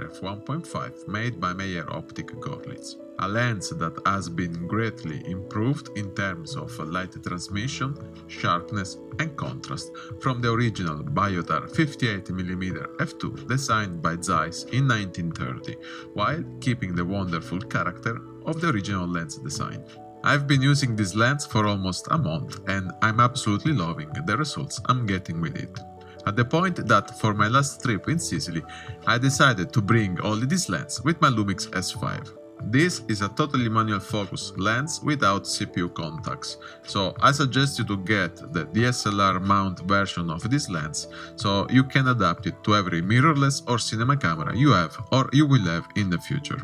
f1.5 made by Meyer Optic Görlitz. A lens that has been greatly improved in terms of light transmission, sharpness and contrast from the original Biotar 58mm f2 designed by Zeiss in 1930, while keeping the wonderful character of the original lens design. I've been using this lens for almost a month and I'm absolutely loving the results I'm getting with it. At the point that for my last trip in Sicily, I decided to bring only this lens with my Lumix S5. This is a totally manual focus lens without CPU contacts, so I suggest you to get the DSLR mount version of this lens, so you can adapt it to every mirrorless or cinema camera you have or you will have in the future.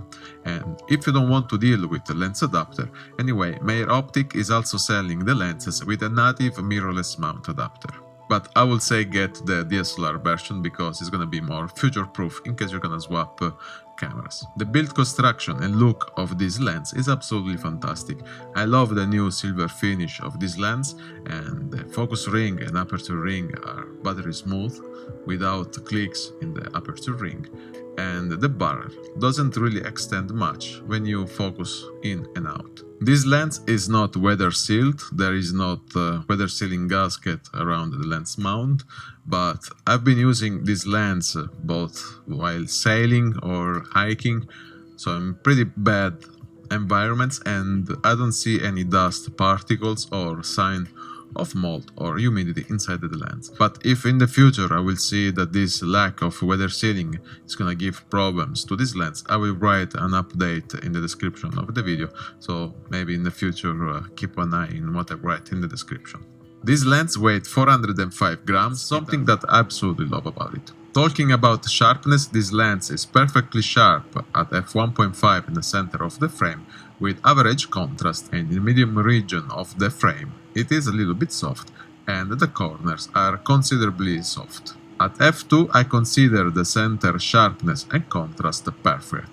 And if you don't want to deal with the lens adapter, anyway, Meyer Optic is also selling the lenses with a native mirrorless mount adapter. But I will say get the DSLR version because it's gonna be more future-proof in case you're gonna swap cameras. The build construction and look of this lens is absolutely fantastic. I love the new silver finish of this lens, and the focus ring and aperture ring are buttery smooth without clicks in the aperture ring, and the barrel doesn't really extend much when you focus in and out. This lens is not weather sealed, there is not a weather sealing gasket around the lens mount, but I've been using this lens both while sailing or hiking, so in pretty bad environments and I don't see any dust particles or sign of mold or humidity inside the lens. But if in the future I will see that this lack of weather sealing is gonna give problems to this lens, I will write an update in the description of the video, so maybe in the future keep an eye on what I write in the description. This lens weighs 405 grams, something that I absolutely love about it. Talking about sharpness, this lens is perfectly sharp at f1.5 in the center of the frame, with average contrast, and in the medium region of the frame it is a little bit soft, and the corners are considerably soft. At f2 I consider the center sharpness and contrast perfect,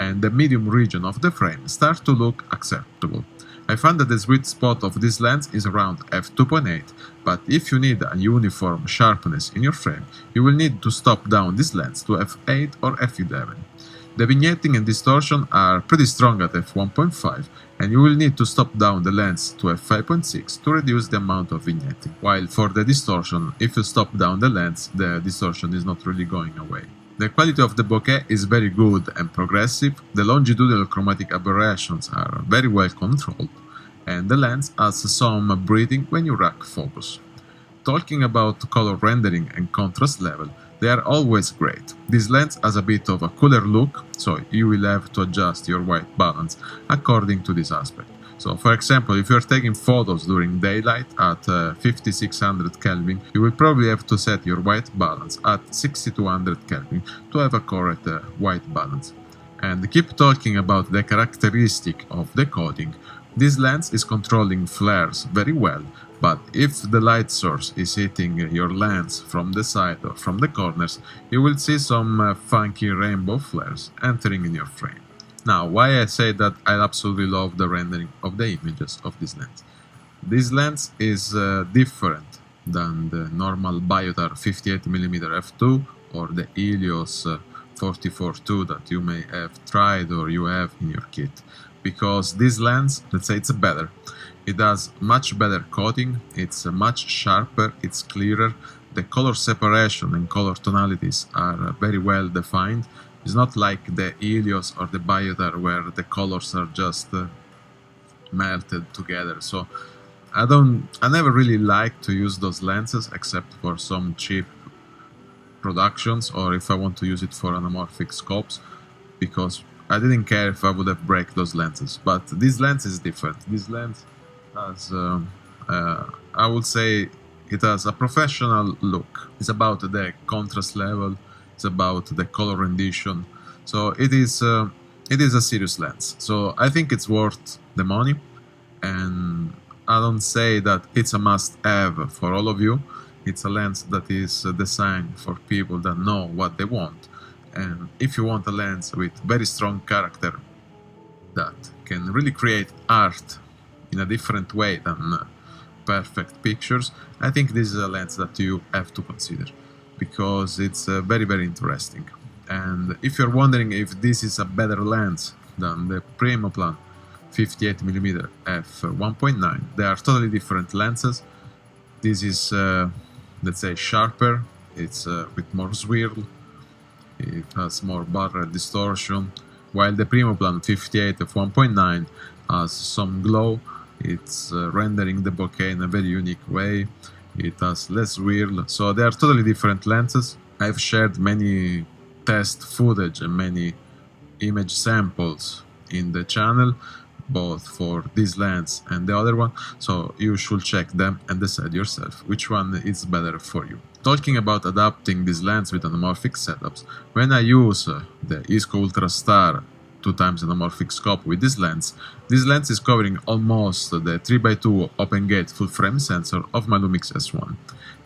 and the medium region of the frame starts to look acceptable. I find that the sweet spot of this lens is around f2.8, but if you need a uniform sharpness in your frame, you will need to stop down this lens to f8 or f11. The vignetting and distortion are pretty strong at f1.5, and you will need to stop down the lens to f5.6 to reduce the amount of vignetting, while for the distortion, if you stop down the lens, the distortion is not really going away. The quality of the bokeh is very good and progressive, the longitudinal chromatic aberrations are very well controlled, and the lens has some breathing when you rack focus. Talking about color rendering and contrast level, they are always great. This lens has a bit of a cooler look, so you will have to adjust your white balance according to this aspect. So for example, if you are taking photos during daylight at 5600 Kelvin, you will probably have to set your white balance at 6200 Kelvin to have a correct white balance. And keep talking about the characteristic of the coating. This lens is controlling flares very well, but if the light source is hitting your lens from the side or from the corners, you will see some funky rainbow flares entering in your frame. Now, why I say that I absolutely love the rendering of the images of this lens. This lens is different than the normal Biotar 58mm f2 or the Helios 44-2 that you may have tried or you have in your kit. Because this lens, let's say it's better. It has much better coating, it's much sharper, it's clearer, the color separation and color tonalities are very well defined. It's not like the Helios or the Biotar where the colors are just melted together. So I never really like to use those lenses except for some cheap productions or if I want to use it for anamorphic scopes, because I didn't care if I would have break those lenses. But this lens is different. This lens has, I would say, it has a professional look. It's about the contrast level. It's about the color rendition. So it is a serious lens. So I think it's worth the money. And I don't say that it's a must-have for all of you. It's a lens that is designed for people that know what they want. And if you want a lens with very strong character that can really create art in a different way than perfect pictures, I think this is a lens that you have to consider because it's very, very interesting. And if you're wondering if this is a better lens than the Primoplan 58mm f1.9, they are totally different lenses. This is, let's say, sharper, it's with more swirl, it has more barrel distortion, while the Primoplan 58 f1.9 has some glow, it's rendering the bokeh in a very unique way, it has less swirl, so they are totally different lenses. I've shared many test footage and many image samples in the channel, both for this lens and the other one, so you should check them and decide yourself which one is better for you. Talking about adapting this lens with anamorphic setups, when I use the ISCO Ultra Star 2x anamorphic scope with this lens is covering almost the 3x2 open gate full frame sensor of my Lumix S1.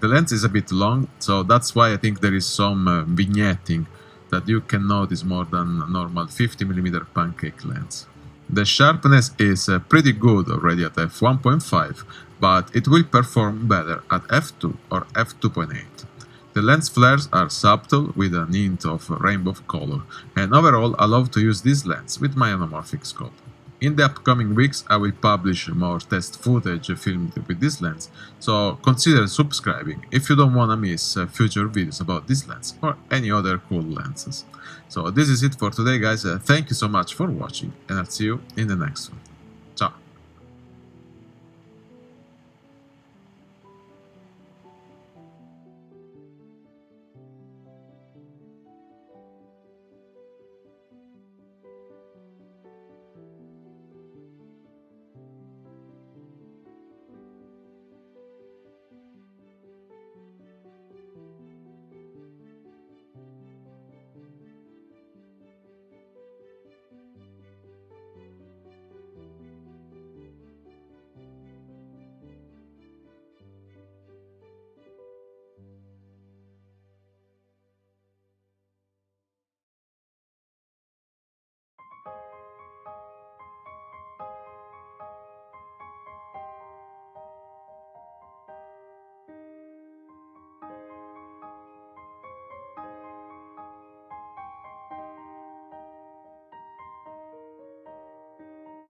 The lens is a bit long, so that's why I think there is some vignetting that you can notice more than a normal 50mm pancake lens. The sharpness is pretty good already at f1.5, but it will perform better at f2 or f2.8. The lens flares are subtle with an hint of rainbow color, and overall I love to use this lens with my anamorphic scope. In the upcoming weeks I will publish more test footage filmed with this lens, so consider subscribing if you don't wanna miss future videos about this lens or any other cool lenses. So this is it for today, guys. Thank you so much for watching, and I'll see you in the next one.